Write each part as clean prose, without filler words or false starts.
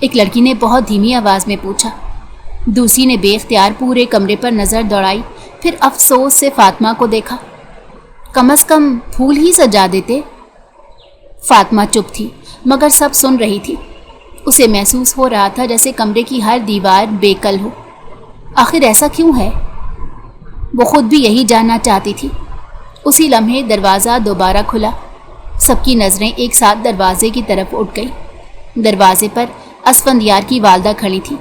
ایک لڑکی نے بہت دھیمی آواز میں پوچھا۔ دوسری نے بے اختیار پورے کمرے پر نظر دوڑائی، پھر افسوس سے فاطمہ کو دیکھا۔ کم از کم پھول ہی سجا دیتے۔ فاطمہ چپ تھی مگر سب سن رہی تھی۔ اسے محسوس ہو رہا تھا جیسے کمرے کی ہر دیوار بے کل ہو۔ آخر ایسا کیوں ہے؟ وہ خود بھی یہی جاننا چاہتی تھی۔ اسی لمحے دروازہ دوبارہ کھلا۔ سب کی نظریں ایک ساتھ دروازے کی طرف اٹھ گئیں۔ دروازے پر اسفندیار کی والدہ کھڑی تھی۔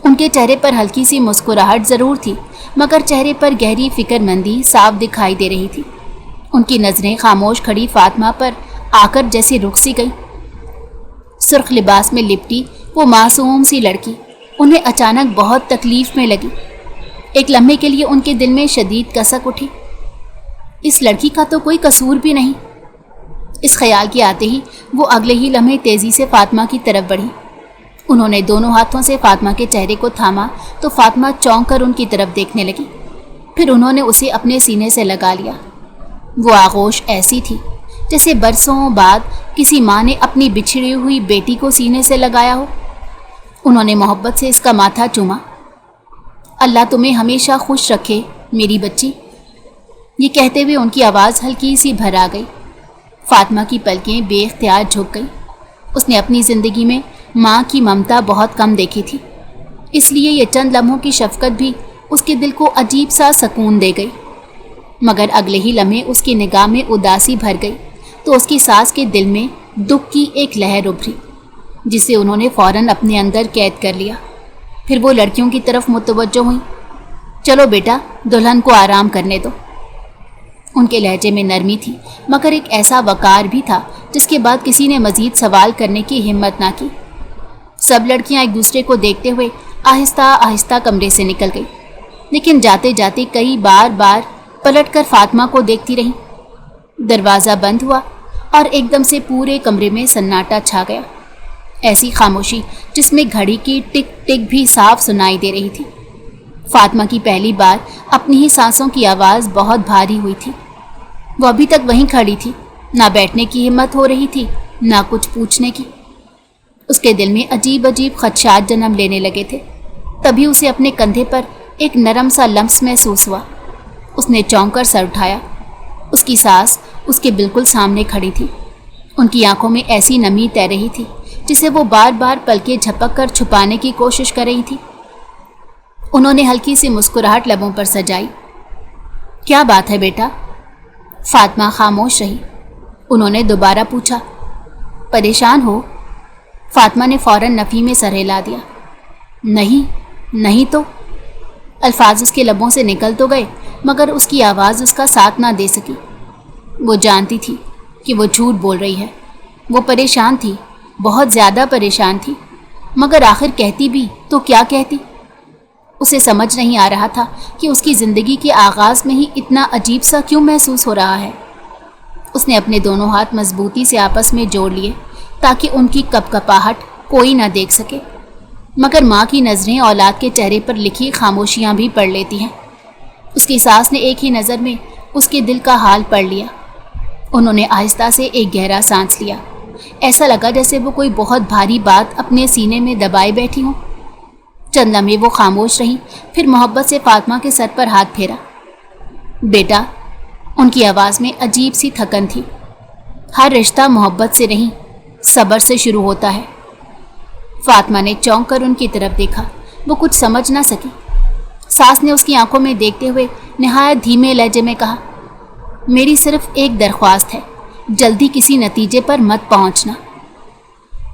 ان کے چہرے پر ہلکی سی مسکراہٹ ضرور تھی مگر چہرے پر گہری فکر مندی صاف دکھائی دے رہی تھی۔ ان کی نظریں خاموش کھڑی فاطمہ پر آ کر جیسے رک سی گئی۔ سرخ لباس میں لپٹی وہ معصوم سی لڑکی انہیں اچانک بہت تکلیف میں لگی۔ ایک لمحے کے لیے ان کے دل میں شدید کسک اٹھی۔ اس لڑکی کا تو کوئی قصور بھی نہیں۔ اس خیال کے آتے ہی وہ اگلے ہی لمحے تیزی سے فاطمہ کی طرف بڑھی۔ انہوں نے دونوں ہاتھوں سے فاطمہ کے چہرے کو تھاما تو فاطمہ چونک کر ان کی طرف دیکھنے لگی۔ پھر انہوں نے اسے اپنے سینے سے لگا لیا۔ وہ آغوش ایسی تھی جیسے برسوں بعد کسی ماں نے اپنی بچھڑی ہوئی بیٹی کو سینے سے لگایا ہو۔ انہوں نے محبت سے اس کا ماتھا چوما۔ اللہ تمہیں ہمیشہ خوش رکھے میری بچی، یہ کہتے ہوئے ان کی آواز ہلکی سی بھر آ گئی۔ فاطمہ کی پلکیں بے اختیار جھک گئی۔ اس نے اپنی زندگی میں ماں کی ممتا بہت کم دیکھی تھی، اس لیے یہ چند لمحوں کی شفقت بھی اس کے دل کو عجیب سا سکون دے گئی۔ مگر اگلے ہی لمحے اس کی نگاہ میں اداسی بھر گئی تو اس کی ساس کے دل میں دکھ کی ایک لہر ابھری جسے انہوں نے فوراً اپنے اندر قید کر لیا۔ پھر وہ لڑکیوں کی طرف متوجہ ہوئیں۔ چلو بیٹا، دلہن کو آرام کرنے دو۔ ان کے لہجے میں نرمی تھی مگر ایک ایسا وقار بھی تھا جس کے بعد کسی نے مزید سوال کرنے کی ہمت نہ کی۔ سب لڑکیاں ایک دوسرے کو دیکھتے ہوئے آہستہ آہستہ کمرے سے نکل گئی، لیکن جاتے جاتے کئی بار پلٹ کر فاطمہ کو دیکھتی رہیں۔ دروازہ بند ہوا اور ایک دم سے پورے کمرے میں سناٹا چھا گیا، ایسی خاموشی جس میں گھڑی کی ٹک ٹک بھی صاف سنائی دے رہی تھی۔ فاطمہ کی پہلی بار اپنی ہی سانسوں کی آواز بہت بھاری ہوئی تھی۔ وہ ابھی تک وہیں کھڑی تھی، نہ بیٹھنے کی ہمت ہو رہی تھی نہ کچھ پوچھنے کی۔ اس کے دل میں عجیب عجیب خدشات جنم لینے لگے تھے۔ تبھی اسے اپنے کندھے پر ایک نرم سا لمس محسوس ہوا۔ اس نے چونک کر سر اٹھایا۔ اس کی ساس اس کے بالکل سامنے کھڑی تھی۔ ان کی آنکھوں میں ایسی نمی تیر رہی تھی جسے وہ بار بار پلکیں جھپک کر چھپانے کی کوشش کر رہی تھی۔ انہوں نے ہلکی سی مسکراہٹ لبوں پر سجائی۔ کیا بات ہے بیٹا؟ فاطمہ خاموش رہی۔ انہوں نے دوبارہ پوچھا، پریشان ہو؟ فاطمہ نے فوراً نفی میں سر ہلا دیا۔ نہیں تو۔ الفاظ اس کے لبوں سے نکل تو گئے مگر اس کی آواز اس کا ساتھ نہ دے سکی۔ وہ جانتی تھی کہ وہ جھوٹ بول رہی ہے۔ وہ پریشان تھی، بہت زیادہ پریشان تھی، مگر آخر کہتی بھی تو کیا کہتی؟ اسے سمجھ نہیں آ رہا تھا کہ اس کی زندگی کے آغاز میں ہی اتنا عجیب سا کیوں محسوس ہو رہا ہے۔ اس نے اپنے دونوں ہاتھ مضبوطی سے آپس میں جوڑ لیے تاکہ ان کی کپکپاہٹ کوئی نہ دیکھ سکے، مگر ماں کی نظریں اولاد کے چہرے پر لکھی خاموشیاں بھی پڑھ لیتی ہیں۔ اس کی ساس نے ایک ہی نظر میں اس کے دل کا حال پڑھ لیا۔ انہوں نے آہستہ سے ایک گہرا سانس لیا۔ ایسا لگا جیسے وہ کوئی بہت بھاری بات اپنے سینے میں دبائے بیٹھی ہوں۔ چند لمحے وہ خاموش رہیں، پھر محبت سے فاطمہ کے سر پر ہاتھ پھیرا۔ بیٹا، ان کی آواز میں عجیب سی تھکن تھی۔ ہر رشتہ محبت سے نہیں، صبر سے شروع ہوتا ہے۔ فاطمہ نے چونک کر ان کی طرف دیکھا۔ وہ کچھ سمجھ نہ سکی۔ ساس نے اس کی آنکھوں میں دیکھتے ہوئے نہایت دھیمے لہجے میں کہا، میری صرف ایک درخواست ہے، جلدی کسی نتیجے پر مت پہنچنا۔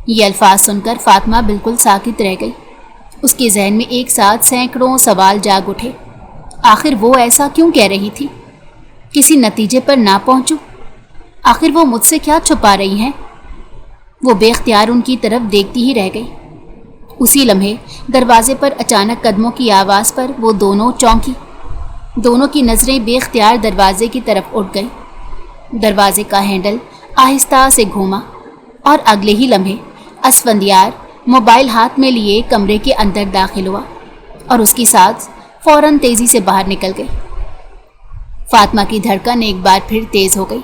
یہ الفاظ سن کر فاطمہ بالکل ساکت رہ گئی۔ اس کے ذہن میں ایک ساتھ سینکڑوں سوال جاگ اٹھے۔ آخر وہ ایسا کیوں کہہ رہی تھی؟ کسی نتیجے پر نہ پہنچوں؟ آخر وہ مجھ سے کیا چھپا رہی ہیں؟ وہ بے اختیار ان کی طرف دیکھتی ہی رہ گئی۔ اسی لمحے دروازے پر اچانک قدموں کی آواز پر وہ دونوں چونکی۔ دونوں کی نظریں بے اختیار دروازے کی طرف اٹھ گئیں۔ دروازے کا ہینڈل آہستہ سے گھوما اور اگلے ہی لمحے اسفندیار موبائل ہاتھ میں لیے کمرے کے اندر داخل ہوا اور اس کی سانس فوراً تیزی سے باہر نکل گئی۔ فاطمہ کی دھڑکن ایک بار پھر تیز ہو گئی۔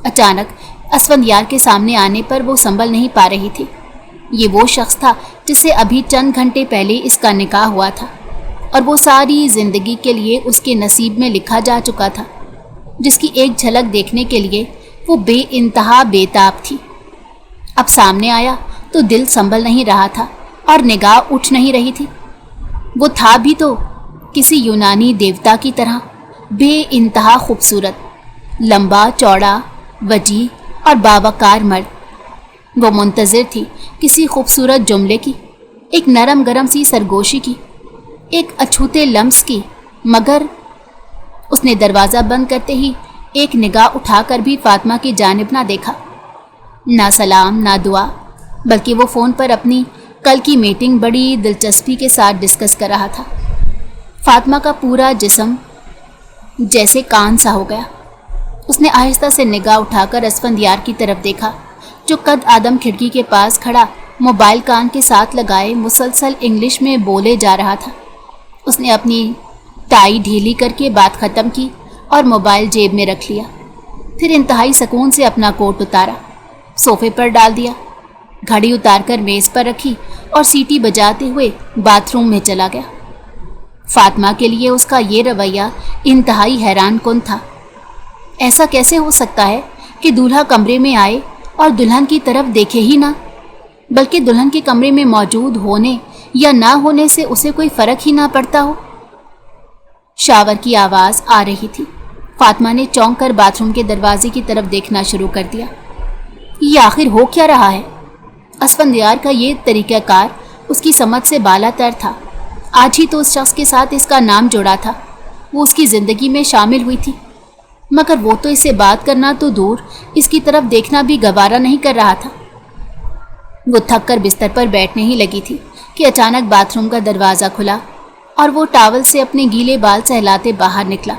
اچانک اسفندیار کے سامنے آنے پر وہ سنبھل نہیں پا رہی تھی۔ یہ وہ شخص تھا جس سے ابھی چند گھنٹے پہلے اس کا نکاح ہوا تھا، اور وہ ساری زندگی کے لیے اس کے نصیب میں لکھا جا چکا تھا، جس کی ایک جھلک دیکھنے کے لیے وہ بے انتہا بے تاب تھی۔ اب سامنے آیا تو دل سنبھل نہیں رہا تھا اور نگاہ اٹھ نہیں رہی تھی۔ وہ تھا بھی تو کسی یونانی دیوتا کی طرح بے انتہا خوبصورت، لمبا چوڑا، وجیح اور باوقار مرد۔ وہ منتظر تھی کسی خوبصورت جملے کی، ایک نرم گرم سی سرگوشی کی، ایک اچھوتے لمس کی، مگر اس نے دروازہ بند کرتے ہی ایک نگاہ اٹھا کر بھی فاطمہ کی جانب نہ دیکھا، نہ سلام نہ دعا، بلکہ وہ فون پر اپنی کل کی میٹنگ بڑی دلچسپی کے ساتھ ڈسکس کر رہا تھا۔ فاطمہ کا پورا جسم جیسے کان سا ہو گیا۔ اس نے آہستہ سے نگاہ اٹھا کر اسفندیار کی طرف دیکھا، جو قد آدم کھڑکی کے پاس کھڑا موبائل کان کے ساتھ لگائے مسلسل انگلش میں بولے جا رہا تھا۔ اس نے اپنی ٹائی ڈھیلی کر کے بات ختم کی اور موبائل جیب میں رکھ لیا، پھر انتہائی سکون سے اپنا کوٹ اتارا، صوفے پر ڈال دیا، گھڑی اتار کر میز پر رکھی اور سیٹی بجاتے ہوئے باتھ روم میں چلا گیا۔ فاطمہ کے لیے اس کا یہ رویہ انتہائی حیران کن تھا۔ ایسا کیسے ہو سکتا ہے کہ دولہا کمرے میں آئے اور دلہن کی طرف دیکھے ہی نہ، بلکہ دلہن کے کمرے میں موجود ہونے یا نہ ہونے سے اسے کوئی فرق ہی نہ پڑتا ہو؟ شاور کی آواز آ رہی تھی۔ فاطمہ نے چونک کر باتھ روم کے دروازے کی طرف دیکھنا شروع کر دیا۔ یہ آخر ہو کیا رہا ہے؟ اسفندیار کا یہ طریقہ کار اس کی سمجھ سے بالا تر تھا۔ آج ہی تو اس شخص کے ساتھ اس کا نام جڑا تھا، وہ اس کی زندگی میں شامل ہوئی تھی، مگر وہ تو اس سے بات کرنا تو دور، اس کی طرف دیکھنا بھی گوارا نہیں کر رہا تھا۔ وہ تھک کر بستر پر بیٹھنے ہی لگی تھی کہ اچانک باتھ روم کا دروازہ کھلا اور وہ ٹاول سے اپنے گیلے بال سہلاتے باہر نکلا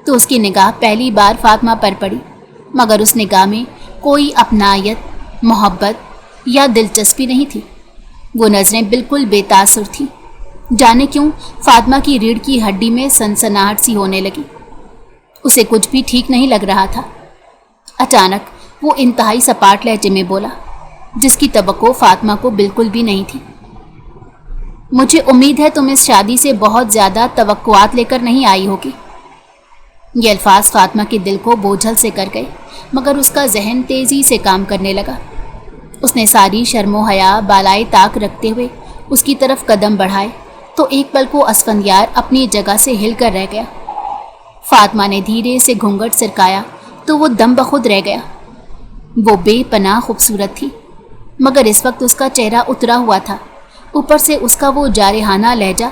تو اس کی نگاہ پہلی بار فاطمہ پر پڑی، مگر اس نگاہ میں کوئی اپنائیت، محبت یا دلچسپی نہیں تھی۔ وہ نظریں بالکل بے تاثر تھیں۔ جانے کیوں فاطمہ کی ریڑھ کی ہڈی میں سنسناہٹ سی ہونے لگی۔ اسے کچھ بھی ٹھیک نہیں لگ رہا تھا۔ اچانک وہ انتہائی سپاٹ لہجے میں بولا، جس کی توقع فاطمہ کو بالکل بھی نہیں تھی۔ مجھے امید ہے تم اس شادی سے بہت زیادہ توقعات لے کر نہیں آئی ہوگی۔ یہ الفاظ فاطمہ کے دل کو بوجھل سے کر گئے، مگر اس کا ذہن تیزی سے کام کرنے لگا۔ اس نے ساری شرم و حیا بالائے طاق رکھتے ہوئے اس کی طرف قدم بڑھائے تو ایک پل کو اسفندیار اپنی جگہ سے ہل کر رہ گیا۔ فاطمہ نے دھیرے سے گھونگھٹ سرکایا تو وہ دم بخود رہ گیا۔ وہ بے پناہ خوبصورت تھی، مگر اس وقت اس کا چہرہ اترا ہوا تھا، اوپر سے اس کا وہ جارحانہ لہجہ۔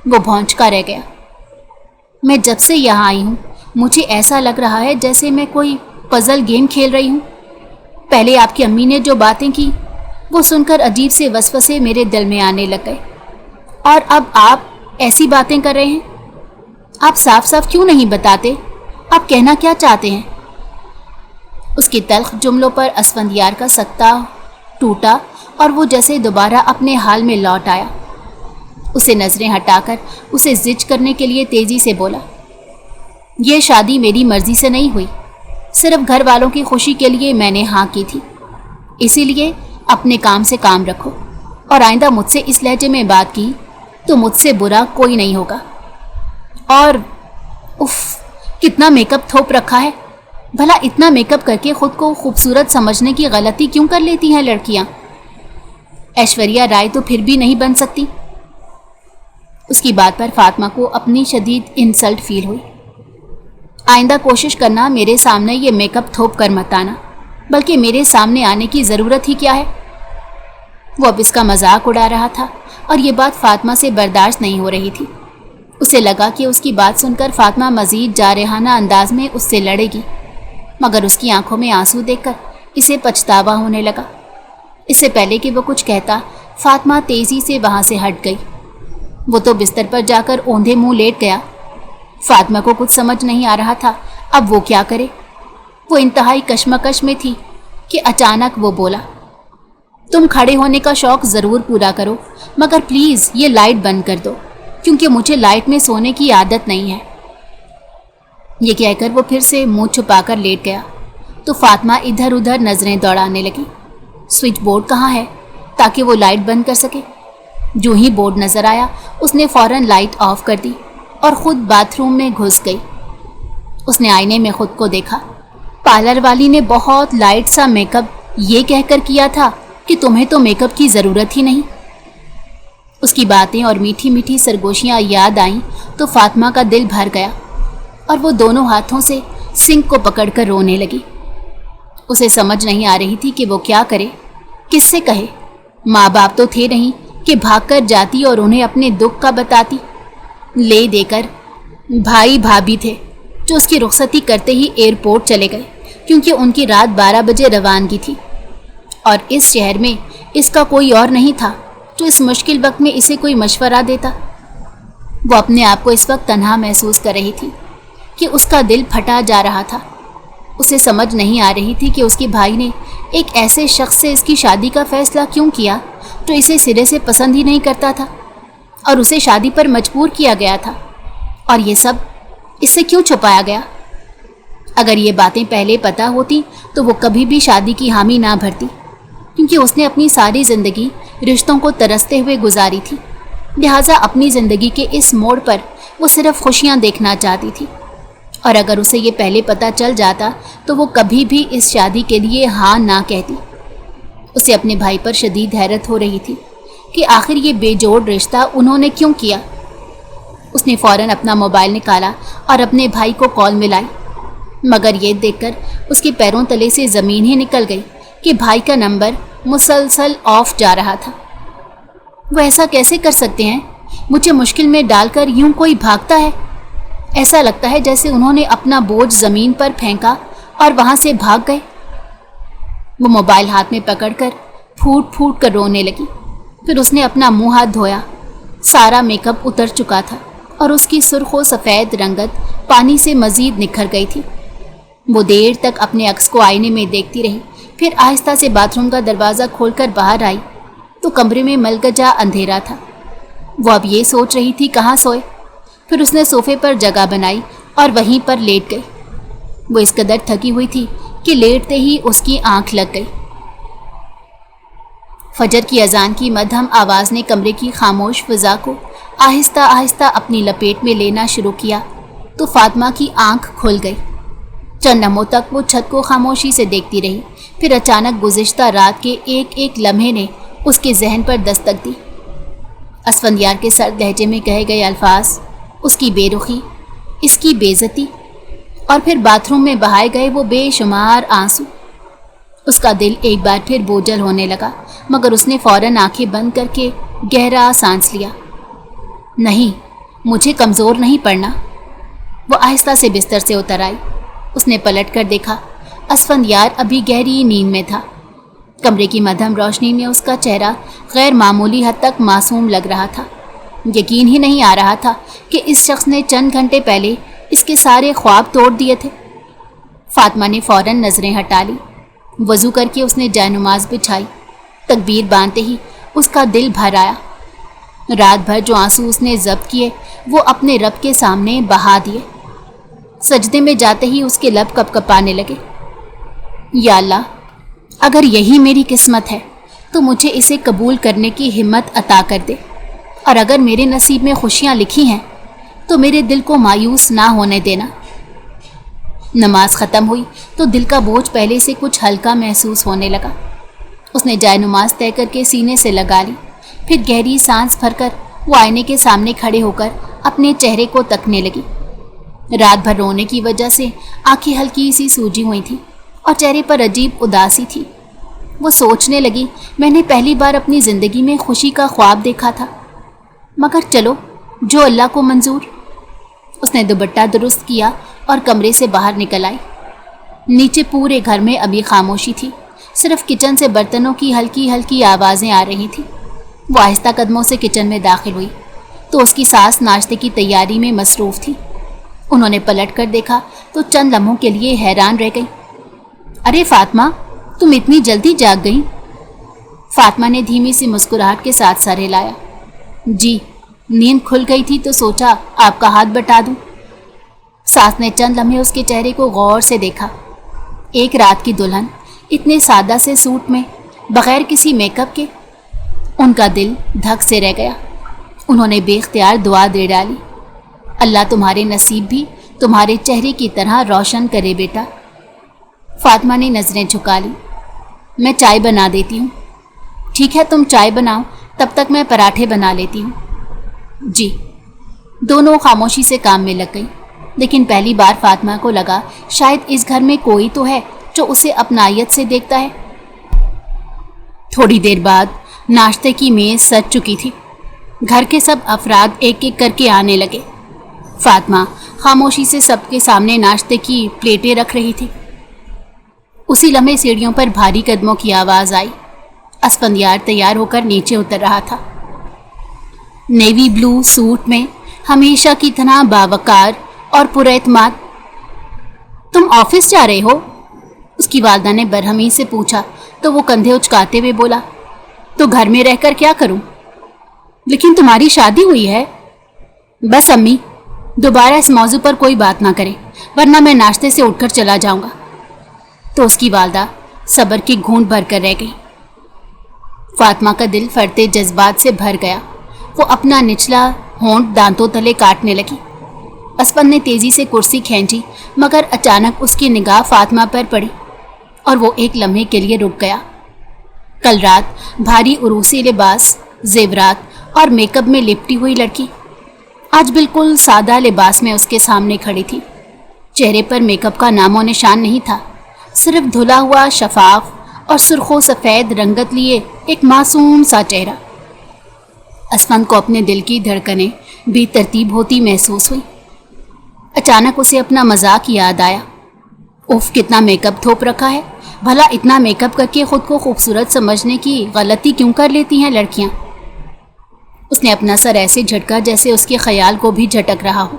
وہ بھونچکا رہ گیا۔ میں جب سے یہاں آئی ہوں مجھے ایسا لگ رہا ہے جیسے میں کوئی پزل گیم کھیل رہی ہوں۔ پہلے آپ کی امی نے جو باتیں کی وہ سن کر عجیب سے وسوسے میرے دل میں آنے لگ گئے، اور اب آپ ایسی باتیں کر رہے ہیں۔ آپ صاف صاف کیوں نہیں بتاتے آپ کہنا کیا چاہتے ہیں؟ اس کی تلخ جملوں پر اسفندیار کا سکتہ ٹوٹا اور وہ جیسے دوبارہ اپنے حال میں لوٹ آیا۔ اسے نظریں ہٹا کر اسے زج کرنے کے لیے تیزی سے بولا، یہ شادی میری مرضی سے نہیں ہوئی، صرف گھر والوں کی خوشی کے لیے میں نے ہاں کی تھی، اسی لیے اپنے کام سے کام رکھو، اور آئندہ مجھ سے اس لہجے میں بات کی تو مجھ سے برا کوئی نہیں ہوگا۔ اور اف، کتنا میک اپ تھوپ رکھا ہے، بھلا اتنا میک اپ کر کے خود کو خوبصورت سمجھنے کی غلطی کیوں کر لیتی ہیں لڑکیاں؟ ایشوریہ رائے تو پھر بھی نہیں بن سکتی۔ اس کی بات پر فاطمہ کو اپنی شدید انسلٹ فیل ہوئی۔ آئندہ کوشش کرنا میرے سامنے یہ میک اپ تھوپ کر مت آنا، بلکہ میرے سامنے آنے کی ضرورت ہی کیا ہے؟ وہ اب اس کا مذاق اڑا رہا تھا اور یہ بات فاطمہ سے برداشت نہیں ہو رہی تھی۔ اسے لگا کہ اس کی بات سن کر فاطمہ مزید جارحانہ انداز میں اس سے لڑے گی، مگر اس کی آنکھوں میں آنسو دیکھ کر اسے پچھتاوا ہونے لگا۔ اس سے پہلے کہ وہ کچھ کہتا فاطمہ تیزی سے وہاں سے ہٹ گئی۔ وہ تو بستر پر جا کر اوندھے منہ لیٹ گیا۔ فاطمہ کو کچھ سمجھ نہیں آ رہا تھا اب وہ کیا کرے۔ وہ انتہائی کشمکش میں تھی کہ اچانک وہ بولا، تم کھڑے ہونے کا شوق ضرور پورا کرو، مگر پلیز یہ لائٹ بند کر دو، کیونکہ مجھے لائٹ میں سونے کی عادت نہیں ہے۔ یہ کہہ کر وہ پھر سے منہ چھپا کر لیٹ گیا تو فاطمہ ادھر ادھر نظریں دوڑانے لگی۔ سوئچ بورڈ کہاں ہے؟ تاکہ وہ لائٹ بند کر سکے۔ جو ہی بورڈ نظر آیا اس نے فوراً لائٹ آف کر دی اور خود باتھ روم میں گھس گئی۔ اس نے آئینے میں خود کو دیکھا۔ پارلر والی نے بہت لائٹ سا میک اپ یہ کہہ کر کیا تھا کہ تمہیں تو میک اپ کی ضرورت ہی نہیں۔ اس کی باتیں اور میٹھی میٹھی سرگوشیاں یاد آئیں تو فاطمہ کا دل بھر گیا اور وہ دونوں ہاتھوں سے سنک کو پکڑ کر رونے لگی۔ اسے سمجھ نہیں آ رہی تھی کہ وہ کیا کرے، کس سے کہے۔ ماں باپ تو تھے نہیں کہ بھاگ کر جاتی اور انہیں اپنے دکھ کا بتاتی۔ لے دے کر بھائی بھابھی تھے جو اس کی رخصتی کرتے ہی ایئرپورٹ چلے گئے کیونکہ ان کی رات 12 بجے روانگی تھی، اور اس شہر میں اس کا کوئی اور نہیں تھا جو اس مشکل وقت میں اسے کوئی مشورہ دیتا۔ وہ اپنے آپ کو اس وقت تنہا محسوس کر رہی تھی کہ اس کا دل پھٹا جا رہا تھا۔ اسے سمجھ نہیں آ رہی تھی کہ اس کے بھائی نے ایک ایسے شخص سے اس کی شادی کا فیصلہ کیوں کیا جو اسے سرے سے پسند ہی نہیں کرتا تھا اور اسے شادی پر مجبور کیا گیا تھا، اور یہ سب اس سے کیوں چھپایا گیا۔ اگر یہ باتیں پہلے پتہ ہوتی تو وہ کبھی بھی شادی کی حامی نہ بھرتی، کیونکہ اس نے اپنی ساری زندگی رشتوں کو ترستے ہوئے گزاری تھی، لہٰذا اپنی زندگی کے اس موڑ پر وہ صرف خوشیاں دیکھنا چاہتی تھی، اور اگر اسے یہ پہلے پتہ چل جاتا تو وہ کبھی بھی اس شادی کے لیے ہاں نہ کہتی۔ اسے اپنے بھائی پر شدید حیرت ہو رہی تھی کہ آخر یہ بے جوڑ رشتہ انہوں نے کیوں کیا۔ اس نے فوراً اپنا موبائل نکالا اور اپنے بھائی کو کال ملائی، مگر یہ دیکھ کر اس کے پیروں تلے سے زمین ہی نکل گئی کہ بھائی کا نمبر مسلسل آف جا رہا تھا۔ وہ ایسا کیسے کر سکتے ہیں؟ مجھے مشکل میں ڈال کر یوں کوئی بھاگتا ہے۔ ایسا لگتا ہے جیسے انہوں نے اپنا بوجھ زمین پر پھینکا اور وہاں سے بھاگ گئے۔ وہ موبائل ہاتھ میں پکڑ کر پھوٹ پھوٹ کر رونے لگی۔ پھر اس نے اپنا منہ ہاتھ دھویا۔ سارا میک اپ اتر چکا تھا اور اس کی سرخ و سفید رنگت پانی سے مزید نکھر گئی تھی۔ وہ دیر تک اپنے عکس کو آئینے میں دیکھتی رہی، پھر آہستہ سے باتھ روم کا دروازہ کھول کر باہر آئی تو کمرے میں ملگجا اندھیرا تھا۔ وہ اب یہ سوچ رہی تھی کہاں سوئے۔ پھر اس نے صوفے پر جگہ بنائی اور وہیں پر لیٹ گئی۔ وہ اس قدر تھکی ہوئی تھی کہ لیٹتے ہی اس کی آنکھ لگ گئی۔ فجر کی اذان کی مدھم آواز نے کمرے کی خاموش فضا کو آہستہ آہستہ اپنی لپیٹ میں لینا شروع کیا تو فاطمہ کی آنکھ کھل گئی۔ چند لمحوں تک وہ چھت کو خاموشی سے دیکھتی رہی، پھر اچانک گزشتہ رات کے ایک ایک لمحے نے اس کے ذہن پر دستک دی۔ اسفندیار کے سرد لہجے میں کہے گئے الفاظ، اس کی بے رخی، اس کی بے عزتی، اور پھر باتھ روم میں بہائے گئے وہ بے شمار آنسو۔ اس کا دل ایک بار پھر بوجھل ہونے لگا، مگر اس نے فوراً آنکھیں بند کر کے گہرا سانس لیا۔ نہیں، مجھے کمزور نہیں پڑنا۔ وہ آہستہ سے بستر سے اتر آئی۔ اس نے پلٹ کر دیکھا، اسفندیار ابھی گہری نیند میں تھا۔ کمرے کی مدھم روشنی میں اس کا چہرہ غیر معمولی حد تک معصوم لگ رہا تھا۔ یقین ہی نہیں آ رہا تھا کہ اس شخص نے چند گھنٹے پہلے اس کے سارے خواب توڑ دیے تھے۔ فاطمہ نے فوراً نظریں ہٹا لی۔ وضو کر کے اس نے جائے نماز بچھائی۔ تکبیر باندھتے ہی اس کا دل بھر آیا۔ رات بھر جو آنسو اس نے ضبط کیے وہ اپنے رب کے سامنے بہا دیے۔ سجدے میں جاتے ہی اس کے لب کپ کپانے لگے۔ یا اللہ، اگر یہی میری قسمت ہے تو مجھے اسے قبول کرنے کی ہمت عطا کر دے، اور اگر میرے نصیب میں خوشیاں لکھی ہیں تو میرے دل کو مایوس نہ ہونے دینا۔ نماز ختم ہوئی تو دل کا بوجھ پہلے سے کچھ ہلکا محسوس ہونے لگا۔ اس نے جائے نماز طے کر کے سینے سے لگا لی، پھر گہری سانس بھر کر وہ آئینے کے سامنے کھڑے ہو کر اپنے چہرے کو تکنے لگی۔ رات بھر رونے کی وجہ سے آنکھیں ہلکی سی سوجی ہوئی تھیں اور چہرے پر عجیب اداسی تھی۔ وہ سوچنے لگی، میں نے پہلی بار اپنی زندگی میں خوشی کا خواب دیکھا تھا، مگر چلو جو اللہ کو منظور۔ اس نے دوپٹہ درست کیا اور کمرے سے باہر نکل آئی۔ نیچے پورے گھر میں ابھی خاموشی تھی، صرف کچن سے برتنوں کی ہلکی ہلکی آوازیں آ رہی تھیں۔ وہ آہستہ قدموں سے کچن میں داخل ہوئی تو اس کی ساس ناشتے کی تیاری میں مصروف تھی۔ انہوں نے پلٹ کر دیکھا تو چند لمحوں کے لیے حیران رہ گئی۔ ارے فاطمہ، تم اتنی جلدی جاگ گئی؟ فاطمہ نے دھیمی سی مسکراہٹ کے ساتھ سر ہلایا۔ جی، نیند کھل گئی تھی تو سوچا آپ کا ہاتھ بٹا دوں۔ ساس نے چند لمحے اس کے چہرے کو غور سے دیکھا۔ ایک رات کی دلہن اتنے سادہ سے سوٹ میں، بغیر کسی میک اپ کے، ان کا دل دھک سے رہ گیا۔ انہوں نے بے اختیار دعا دے ڈالی، اللہ تمہارے نصیب بھی تمہارے چہرے کی طرح روشن کرے بیٹا۔ فاطمہ نے نظریں جھکا لی۔ میں چائے بنا دیتی ہوں۔ ٹھیک ہے، تم چائے بناؤ، تب تک میں پراٹھے بنا لیتی ہوں۔ جی۔ دونوں خاموشی سے کام میں لگ گئی، لیکن پہلی بار فاطمہ کو لگا شاید اس گھر میں کوئی تو ہے جو اسے اپنائیت سے دیکھتا ہے۔ تھوڑی دیر بعد ناشتے کی میز سج چکی تھی۔ گھر کے سب افراد ایک ایک کر کے آنے لگے۔ فاطمہ خاموشی سے سب کے سامنے ناشتے کی پلیٹیں رکھ رہی تھی۔ اسی لمحے سیڑھیوں پر بھاری قدموں کی آواز آئی۔ اسفندیار تیار ہو کر نیچے اتر رہا تھا، نیوی بلو سوٹ میں، ہمیشہ کی طرح باوقار اور پراعتماد۔ تم آفس جا رہے ہو؟ اس کی والدہ نے برہمی سے پوچھا تو وہ کندھے اچکاتے ہوئے بولا، تو گھر میں رہ کر کیا کروں؟ لیکن تمہاری شادی ہوئی ہے۔ بس امی، دوبارہ اس موضوع پر کوئی بات نہ کرے، ورنہ میں ناشتے سے اٹھ کر چلا جاؤں گا۔ تو اس کی والدہ صبر کی گھونٹ بھر کر رہ گئی۔ فاطمہ کا دل فرتے جذبات سے بھر گیا۔ وہ اپنا نچلا ہونٹ دانتوں تلے کاٹنے لگی۔ اسفند نے تیزی سے کرسی کھینچی، مگر اچانک اس کی نگاہ فاطمہ پر پڑی اور وہ ایک لمحے کے لیے رک گیا۔ کل رات بھاری عروسی لباس، زیورات اور میک اپ میں لپٹی ہوئی لڑکی آج بالکل سادہ لباس میں اس کے سامنے کھڑی تھی۔ چہرے پر میک اپ کا نام و نشان نہیں تھا، صرف دھلا ہوا شفاف اور سرخ و سفید رنگت لیے ایک معصوم سا چہرہ۔ اسفند کو اپنے دل کی دھڑکنیں بے ترتیب ہوتی محسوس ہوئی۔ اچانک اسے اپنا مذاق یاد آیا۔ اوف، کتنا میک اپ تھوپ رکھا ہے، بھلا اتنا میک اپ کر کے خود کو خوبصورت سمجھنے کی غلطی کیوں کر لیتی ہیں لڑکیاں؟ اس نے اپنا سر ایسے جھٹکا جیسے اس کے خیال کو بھی جھٹک رہا ہو،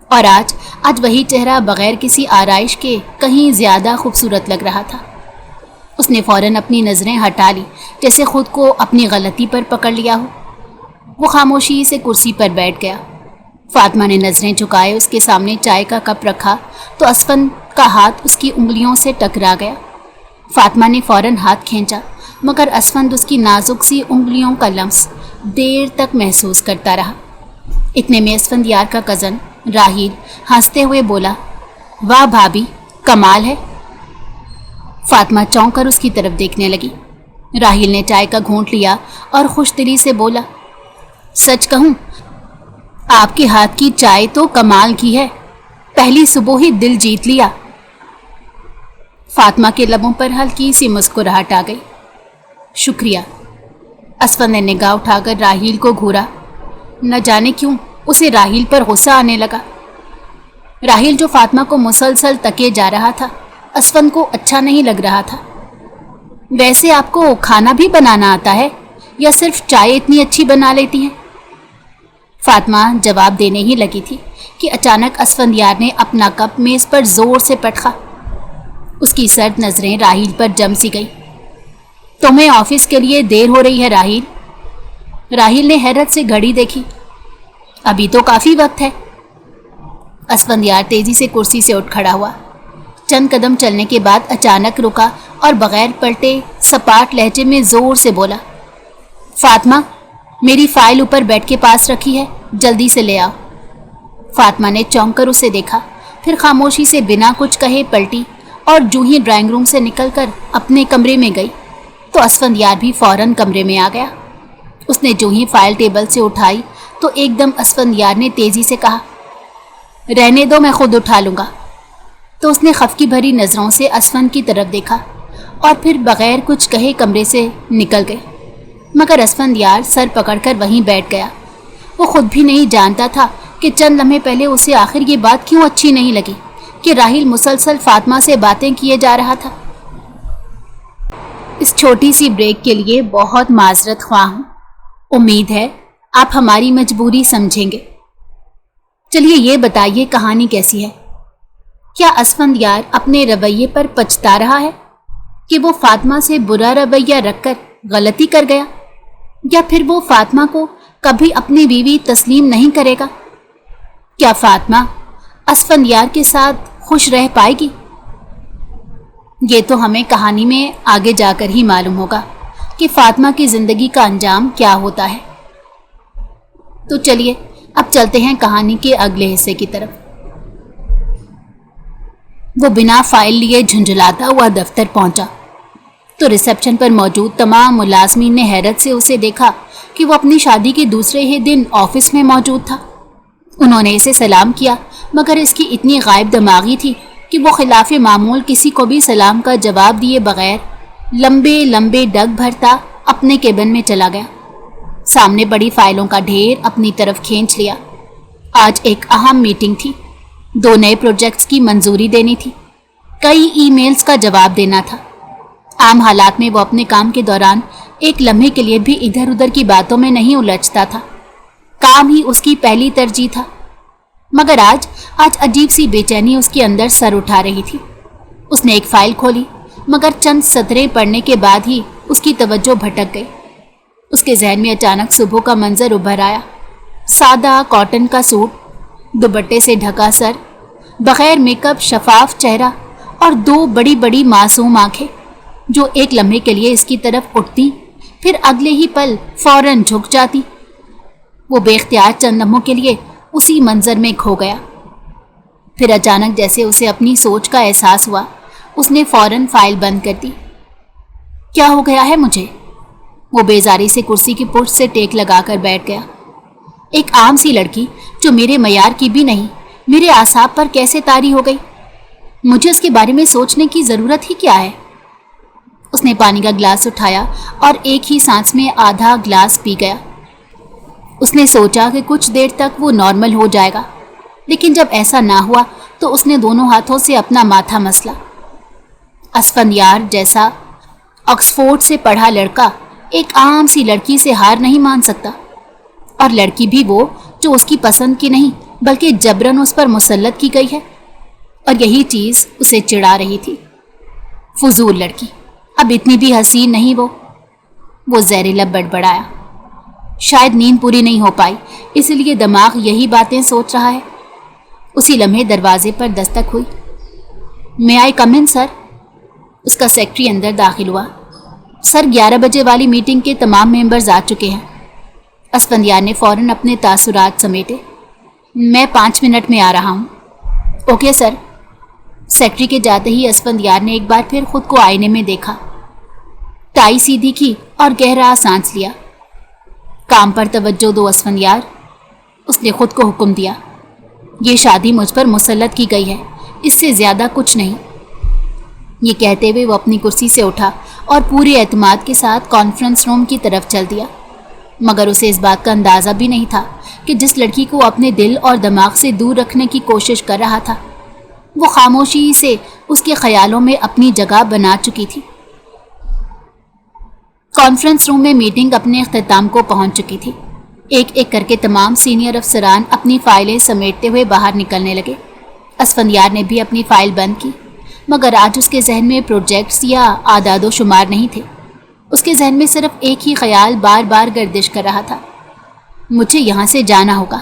اور آج وہی چہرہ بغیر کسی آرائش کے کہیں زیادہ خوبصورت لگ رہا تھا۔ اس نے فوراً اپنی نظریں ہٹا لی، جیسے خود کو اپنی غلطی پر پکڑ لیا ہو۔ وہ خاموشی سے کرسی پر بیٹھ گیا۔ فاطمہ نے نظریں جھکائے اس کے سامنے چائے کا کپ رکھا تو اسفند کا ہاتھ اس کی انگلیوں سے ٹکرا گیا۔ فاطمہ نے فوراً ہاتھ کھینچا، مگر اسفند اس کی نازک سی انگلیوں کا لمس دیر تک محسوس کرتا رہا۔ اتنے میں اسفندیار کا کزن راہیل ہنستے ہوئے بولا، واہ بھابھی، کمال ہے۔ فاطمہ چونک کر اس کی طرف دیکھنے لگی۔ راہیل نے چائے کا گھونٹ لیا اور خوش دلی سے بولا، سچ کہوں، آپ کے ہاتھ کی چائے تو کمال کی ہے، پہلی صبح ہی دل جیت لیا۔ فاطمہ کے لبوں پر ہلکی سی مسکراہٹ آ گئی۔ شکریہ۔ اسفند نے نگاہ اٹھا کر راہیل کو گھورا۔ نہ جانے کیوں اسے راہیل پر غصہ آنے لگا۔ راہیل جو فاطمہ کو مسلسل تکے جا رہا تھا، اسفند کو اچھا نہیں لگ رہا تھا۔ ویسے آپ کو کھانا بھی بنانا آتا ہے یا صرف چائے اتنی اچھی بنا لیتی ہیں؟ فاطمہ جواب دینے ہی لگی تھی کہ اچانک اسفندیار نے اپنا کپ میز پر زور سے پٹخا۔ اس کی سرد نظریں راہیل پر جم سی گئی۔ تمہیں آفس کے لیے دیر ہو رہی ہے راہیل؟ راہیل نے حیرت سے گھڑی دیکھی۔ ابھی تو کافی وقت ہے۔ اسفندیار تیزی سے کرسی سے اٹھ کھڑا ہوا، چند قدم چلنے کے بعد اچانک رکا اور بغیر پلٹے سپاٹ لہجے میں زور سے بولا، فاطمہ، میری فائل اوپر بیڈ کے پاس رکھی ہے، جلدی سے لے آؤ۔ فاطمہ نے چونک کر اسے دیکھا، پھر خاموشی سے بنا کچھ کہے پلٹی اور جو ہی ڈرائنگ روم سے نکل کر اپنے کمرے میں گئی تو اسفندیار بھی فوراً کمرے میں آ گیا۔ اس نے جو ہی فائل ٹیبل سے اٹھائی تو ایک دم اسفندیار نے تیزی سے کہا، رہنے دو، میں خود اٹھا لوں گا۔ تو اس نے خفگی بھری نظروں سے اسفند کی طرف دیکھا اور پھر بغیر کچھ کہے کمرے سے نکل گئے، مگر اسفندیار سر پکڑ کر وہیں بیٹھ گیا۔ وہ خود بھی نہیں جانتا تھا کہ چند لمحے پہلے اسے آخر یہ بات کیوں اچھی نہیں لگی کہ راہیل مسلسل فاطمہ سے باتیں کیے جا رہا تھا۔ اس چھوٹی سی بریک کے لیے بہت معذرت خواہ ہوں، امید ہے آپ ہماری مجبوری سمجھیں گے۔ چلیے یہ بتائیے کہانی کیسی ہے؟ کیا اسفندیار اپنے رویے پر پچھتا رہا ہے کہ وہ فاطمہ سے برا رویہ رکھ کر غلطی کر گیا، یا پھر وہ فاطمہ کو کبھی اپنی بیوی تسلیم نہیں کرے گا؟ کیا فاطمہ اسفندیار کے ساتھ خوش رہ پائے گی؟ یہ تو ہمیں کہانی میں آگے جا کر ہی معلوم ہوگا، کہ فاطمہ کی زندگی کا انجام کیا ہوتا ہے۔ تو چلیے اب چلتے ہیں کہانی کے اگلے حصے کی طرف۔ وہ بنا فائل لیے جھنجھلاتا ہوا دفتر پہنچا تو ریسیپشن پر موجود تمام ملازمین نے حیرت سے اسے دیکھا کہ وہ اپنی شادی کے دوسرے ہی دن آفس میں موجود تھا۔ انہوں نے اسے سلام کیا، مگر اس کی اتنی غائب دماغی تھی کہ وہ خلاف معمول کسی کو بھی سلام کا جواب دیے بغیر لمبے لمبے ڈگ بھرتا اپنے کیبن میں چلا گیا۔ سامنے بڑی فائلوں کا ڈھیر اپنی طرف کھینچ لیا۔ آج ایک اہم میٹنگ تھی، 2 نئے پروجیکٹس کی منظوری دینی تھی، کئی ای میلز کا جواب دینا تھا۔ عام حالات میں وہ اپنے کام کے دوران ایک لمحے کے لیے بھی ادھر ادھر کی باتوں میں نہیں الجھتا تھا، کام ہی اس کی پہلی ترجیح تھا۔ مگر آج عجیب سی بے چینی اس کے اندر سر اٹھا رہی تھی۔ اس نے ایک فائل کھولی، مگر چند سطریں پڑھنے کے بعد ہی اس کی توجہ بھٹک گئی۔ اس کے ذہن میں اچانک صبح کا منظر ابھر آیا، سادہ کاٹن کا سوٹ، دوپٹے سے ڈھکا سر، بغیر میک اپ شفاف چہرہ اور 2 بڑی بڑی معصوم آنکھیں جو ایک لمحے کے لیے اس کی طرف اٹھتی پھر اگلے ہی پل فوراً جھک جاتی۔ وہ بے اختیار چند لمحوں کے لیے اسی منظر میں کھو گیا۔ پھر اچانک جیسے اسے اپنی سوچ کا احساس ہوا، اس نے فوراً فائل بند کر دی۔ کیا ہو گیا ہے مجھے؟ وہ بیزاری سے کرسی کی پشت سے ٹیک لگا کر بیٹھ گیا۔ ایک عام سی لڑکی جو میرے معیار کی بھی نہیں، میرے اعصاب پر کیسے طاری ہو گئی؟ مجھے اس کے بارے میں سوچنے کی ضرورت ہی کیا ہے؟ اس نے پانی کا گلاس اٹھایا اور ایک ہی سانس میں آدھا گلاس پی گیا۔ اس نے سوچا کہ کچھ دیر تک وہ نارمل ہو جائے گا، لیکن جب ایسا نہ ہوا تو اس نے دونوں ہاتھوں سے اپنا ماتھا مسلا۔ اسفندیار جیسا آکسفورڈ سے پڑھا لڑکا ایک عام سی لڑکی سے ہار نہیں مان سکتا، اور لڑکی بھی وہ جو اس کی پسند کی نہیں بلکہ جبراً اس پر مسلط کی گئی ہے، اور یہی چیز اسے چڑھا رہی تھی۔ فضول لڑکی، اب اتنی بھی حسین نہیں وہ زیر لب بڑبڑایا۔ شاید نیند پوری نہیں ہو پائی، اس لیے دماغ یہی باتیں سوچ رہا ہے۔ اسی لمحے دروازے پر دستک ہوئی۔ میں آئی کم ان سر؟ اس کا سیکرٹری اندر داخل ہوا۔ سر 11 بجے والی میٹنگ کے تمام ممبرز آ چکے ہیں۔ اسفندیار نے فوراً اپنے تاثرات سمیٹے۔ میں 5 منٹ میں آ رہا ہوں۔ Okay sir. سیکرٹری کے جاتے ہی اسفندیار نے ایک بار پھر خود کو آئینے میں دیکھا، ٹائی سیدھی کی اور گہرا سانس لیا۔ کام پر توجہ دو اسفندیار، اس نے خود کو حکم دیا۔ یہ شادی مجھ پر مسلط کی گئی ہے، اس سے زیادہ کچھ نہیں۔ یہ کہتے ہوئے وہ اپنی کرسی سے اٹھا اور پورے اعتماد کے ساتھ کانفرنس روم کی طرف چل دیا، مگر اسے اس بات کا اندازہ بھی نہیں تھا کہ جس لڑکی کو اپنے دل اور دماغ سے دور رکھنے کی کوشش کر رہا تھا، وہ خاموشی سے اس کے خیالوں میں اپنی جگہ بنا چکی تھی۔ کانفرنس روم میں میٹنگ اپنے اختتام کو پہنچ چکی تھی۔ ایک ایک کر کے تمام سینئر افسران اپنی فائلیں سمیٹتے ہوئے باہر نکلنے لگے۔ اسفندیار نے بھی اپنی فائل بند کی، مگر آج اس کے ذہن میں پروجیکٹس یا اعداد و شمار نہیں تھے۔ اس کے ذہن میں صرف ایک ہی خیال بار بار گردش کر رہا تھا، مجھے یہاں سے جانا ہوگا۔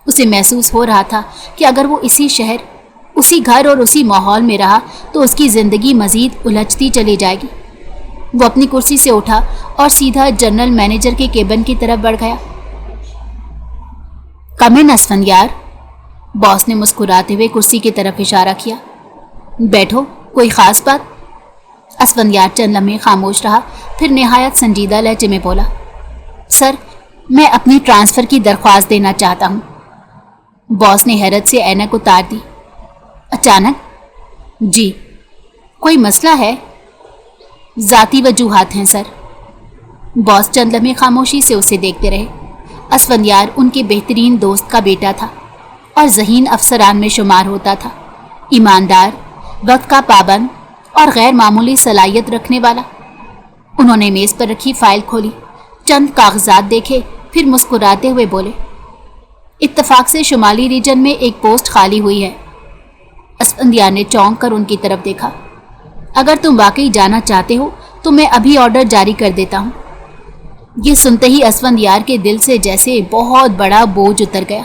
اسے محسوس ہو رہا تھا کہ اگر وہ اسی شہر، اسی گھر اور اسی ماحول میں رہا تو اس کی زندگی مزید الجھتی چلی جائے گی۔ وہ اپنی کرسی سے اٹھا اور سیدھا جنرل مینیجر کے کیبن کی طرف بڑھ گیا۔ کم ان اسفندیار، باس نے مسکراتے ہوئے کرسی کی طرف اشارہ کیا۔ بیٹھو، کوئی خاص بات؟ اسفندیار چند لمحے خاموش رہا، پھر نہایت سنجیدہ لہجے میں بولا، سر میں اپنی ٹرانسفر کی درخواست دینا چاہتا ہوں۔ باس نے حیرت سے اینک اتار دی۔ اچانک؟ جی، کوئی مسئلہ ہے؟ ذاتی وجوہات ہیں سر۔ باس چند لمحے خاموشی سے اسے دیکھتے رہے۔ اسفندیار ان کے بہترین دوست کا بیٹا تھا اور ذہین افسران میں شمار ہوتا تھا، ایماندار، وقت کا پابند اور غیر معمولی صلاحیت رکھنے والا۔ انہوں نے میز پر رکھی فائل کھولی، چند کاغذات دیکھے، پھر مسکراتے ہوئے بولے، اتفاق سے شمالی ریجن میں ایک پوسٹ خالی ہوئی ہے۔ اسفندیار نے چونک کر ان کی طرف دیکھا۔ اگر تم واقعی جانا چاہتے ہو تو میں ابھی آرڈر جاری کر دیتا ہوں۔ یہ سنتے ہی اسفندیار کے دل سے جیسے بہت بڑا بوجھ اتر گیا۔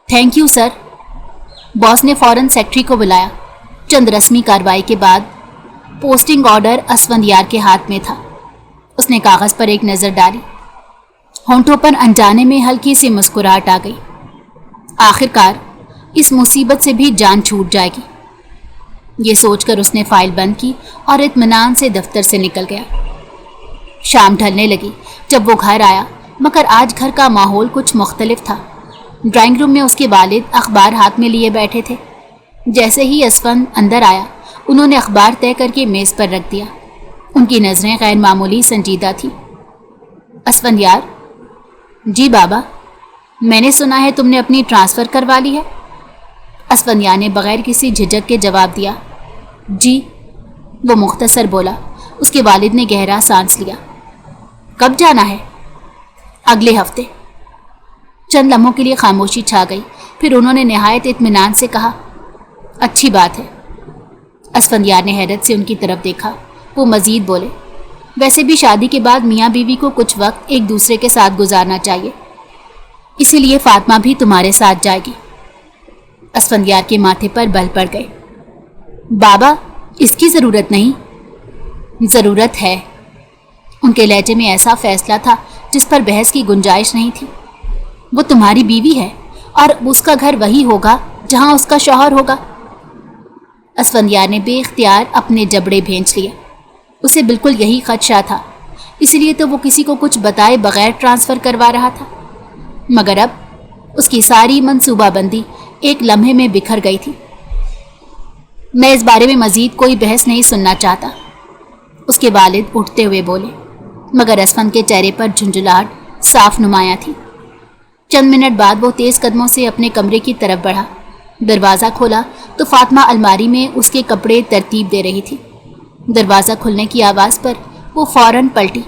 Thank you sir. باس نے فوراً سیکرٹری کو بلایا۔ چند رسمی کارروائی کے بعد پوسٹنگ آرڈر اسفندیار کے ہاتھ میں تھا۔ اس نے کاغذ پر ایک نظر ڈالی. ہونٹوں پر انجانے میں ہلکی سی مسکراہٹ آ گئی. آخرکار اس مصیبت سے بھی جان چھوٹ جائے گی. یہ سوچ کر اس نے فائل بند کی اور اطمینان سے دفتر سے نکل گیا. شام ڈھلنے لگی جب وہ گھر آیا، مگر آج گھر کا ماحول کچھ مختلف تھا. ڈرائنگ روم میں اس کے والد اخبار ہاتھ میں لیے بیٹھے تھے. جیسے ہی اسفند اندر آیا، انہوں نے اخبار طے کر کے میز پر رکھ دیا. ان کی نظریں غیر معمولی سنجیدہ تھیں. اسفند یار. جی بابا. میں نے سنا ہے تم نے اپنی ٹرانسفر کروا لی ہے. اسفندیار نے بغیر کسی جھجک کے جواب دیا. جی، وہ مختصر بولا. اس کے والد نے گہرا سانس لیا. کب جانا ہے؟ اگلے ہفتے. چند لمحوں کے لیے خاموشی چھا گئی، پھر انہوں نے نہایت اطمینان سے کہا، اچھی بات ہے. اسفندیار نے حیرت سے ان کی طرف دیکھا. وہ مزید بولے، ویسے بھی شادی کے بعد میاں بیوی کو کچھ وقت ایک دوسرے کے ساتھ گزارنا چاہیے، اسی لیے فاطمہ بھی تمہارے ساتھ جائے گی. اسفندیار کے ماتھے پر بل پڑ گئے. بابا، اس کی ضرورت نہیں. ضرورت ہے. ان کے لہجے میں ایسا فیصلہ تھا جس پر بحث کی گنجائش نہیں تھی. وہ تمہاری بیوی ہے اور اس کا گھر وہی ہوگا جہاں اس کا شوہر ہوگا. اسفندیار نے بے اختیار اپنے جبڑے بھینچ لیے. اسے بالکل یہی خدشہ تھا، اس لیے تو وہ کسی کو کچھ بتائے بغیر ٹرانسفر کروا رہا تھا. مگر اب اس کی ساری منصوبہ بندی ایک لمحے میں بکھر گئی تھی. میں اس بارے میں مزید کوئی بحث نہیں سننا چاہتا، اس کے والد اٹھتے ہوئے بولے. مگر اسفند کے چہرے پر جھنجھلاہٹ صاف نمایاں تھی. چند منٹ بعد وہ تیز قدموں سے اپنے کمرے کی طرف بڑھا. دروازہ کھولا تو فاطمہ الماری میں اس کے کپڑے ترتیب دے رہی تھی. دروازہ کھلنے کی آواز پر وہ فوراً پلٹی،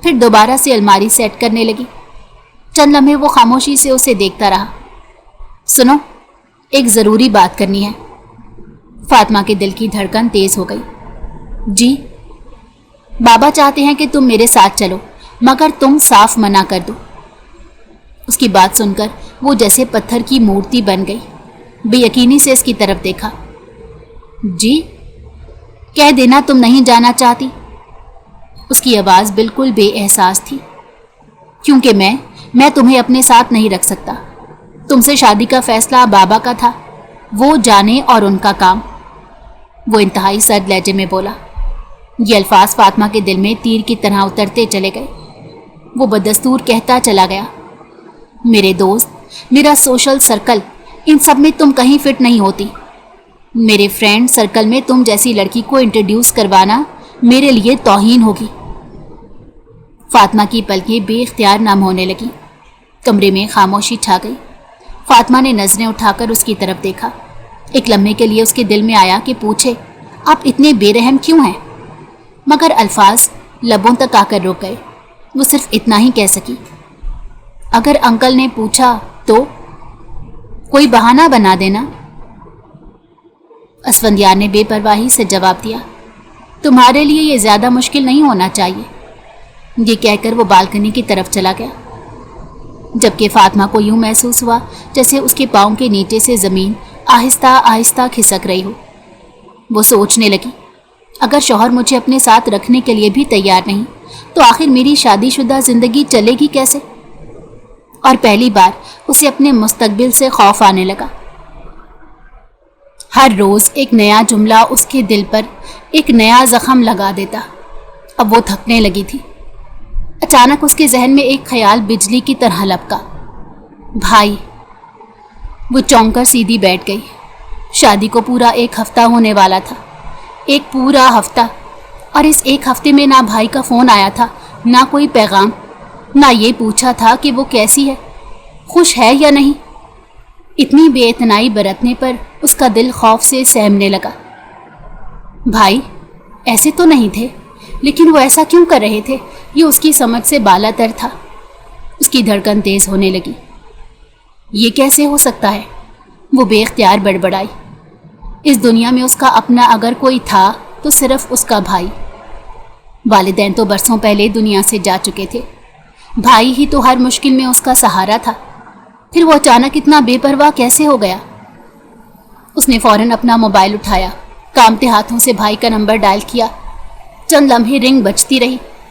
پھر دوبارہ سے الماری سیٹ کرنے لگی. چند لمحے وہ خاموشی سے اسے دیکھتا رہا. سنو، ایک ضروری بات کرنی ہے. فاطمہ کے دل کی دھڑکن تیز ہو گئی. جی؟ بابا چاہتے ہیں کہ تم میرے ساتھ چلو، مگر تم صاف منع کر دو. اس کی بات سن کر وہ جیسے پتھر کی مورتی بن گئی. بے یقینی سے اس کی طرف دیکھا. جی؟ کہہ دینا تم نہیں جانا چاہتی. اس کی آواز بالکل بے احساس تھی. کیونکہ میں تمہیں اپنے ساتھ نہیں رکھ سکتا. تم سے شادی کا فیصلہ بابا کا تھا، وہ جانے اور ان کا کام. وہ انتہائی سرد لہجے میں بولا. یہ الفاظ فاطمہ کے دل میں تیر کی طرح اترتے چلے گئے. وہ بدستور کہتا چلا گیا، میرے دوست، میرا سوشل سرکل، ان سب میں تم کہیں فٹ نہیں ہوتی. میرے فرینڈ سرکل میں تم جیسی لڑکی کو انٹروڈیوس کروانا میرے لیے توہین ہوگی. فاطمہ کی پلکیں بے اختیار نم ہونے لگیں. کمرے میں خاموشی چھا گئی. فاطمہ نے نظریں اٹھا کر اس کی طرف دیکھا. ایک لمحے کے لیے اس کے دل میں آیا کہ پوچھے، آپ اتنے بے رحم کیوں ہیں؟ مگر الفاظ لبوں تک آ کر رک گئے. وہ صرف اتنا ہی کہہ سکی، اگر انکل نے پوچھا تو کوئی بہانہ بنا دینا. اسفندیار نے بے پرواہی سے جواب دیا، تمہارے لیے یہ زیادہ مشکل نہیں ہونا چاہیے. یہ کہہ کر وہ بالکنی کی طرف چلا گیا. جبکہ فاطمہ کو یوں محسوس ہوا جیسے اس کے پاؤں کے نیچے سے زمین آہستہ آہستہ کھسک رہی ہو. وہ سوچنے لگی، اگر شوہر مجھے اپنے ساتھ رکھنے کے لیے بھی تیار نہیں تو آخر میری شادی شدہ زندگی چلے گی کیسے؟ اور پہلی بار اسے اپنے مستقبل سے خوف آنے لگا. ہر روز ایک نیا جملہ اس کے دل پر ایک نیا زخم لگا دیتا. اب وہ تھکنے لگی تھی. اچانک اس کے ذہن میں ایک خیال بجلی کی طرح لپکا، بھائی. وہ چونک کر سیدھی بیٹھ گئی. شادی کو پورا ایک ہفتہ ہونے والا تھا. ایک پورا ہفتہ. اور اس ایک ہفتے میں نہ بھائی کا فون آیا تھا، نہ کوئی پیغام، نہ یہ پوچھا تھا کہ وہ کیسی ہے، خوش ہے یا نہیں. اتنی بے اعتنائی برتنے پر اس کا دل خوف سے سہمنے لگا. بھائی ایسے تو نہیں تھے، لیکن وہ ایسا کیوں کر رہے تھے؟ یہ اس کی سمجھ سے بالا تر تھا. اس کی دھڑکن تیز ہونے لگی. یہ کیسے ہو سکتا ہے؟ وہ بے اختیار بڑبڑائی. اس دنیا میں اس کا اپنا اگر کوئی تھا تو صرف اس کا بھائی. والدین تو برسوں پہلے دنیا سے جا چکے تھے. بھائی ہی تو ہر مشکل میں اس کا سہارا تھا. پھر وہ اچانک اتنا بے پرواہ کیسے ہو گیا؟ اس نے فوراً اپنا موبائل اٹھایا، کامتے ہاتھوں سے بھائی کا نمبر ڈائل کیا. چند لمحے رنگ بجتی رہی،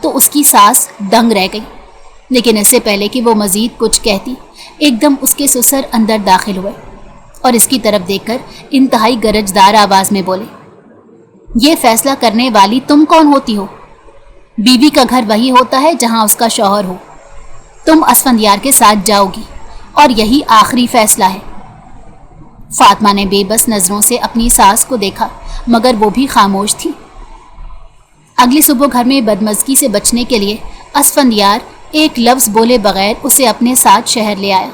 تو اس کی سانس دنگ رہ گئی، لیکن اس سے پہلے کہ وہ مزید کچھ کہتی ایک دم اس کے سسر اندر داخل ہوئے اور اس کی طرف دیکھ کر انتہائی گرجدار آواز میں بولے، یہ فیصلہ کرنے والی تم کون ہوتی ہو؟ بیوی کا گھر وہی ہوتا ہے جہاں اس کا شوہر ہو۔ تم اسفندیار کے ساتھ جاؤ گی اور یہی آخری فیصلہ ہے۔ فاطمہ نے بے بس نظروں سے اپنی ساس کو دیکھا مگر وہ بھی خاموش تھی۔ اگلی صبح گھر میں بدمزگی سے بچنے کے لیے اسفندیار ایک لفظ بولے بغیر اسے اپنے ساتھ شہر لے آیا۔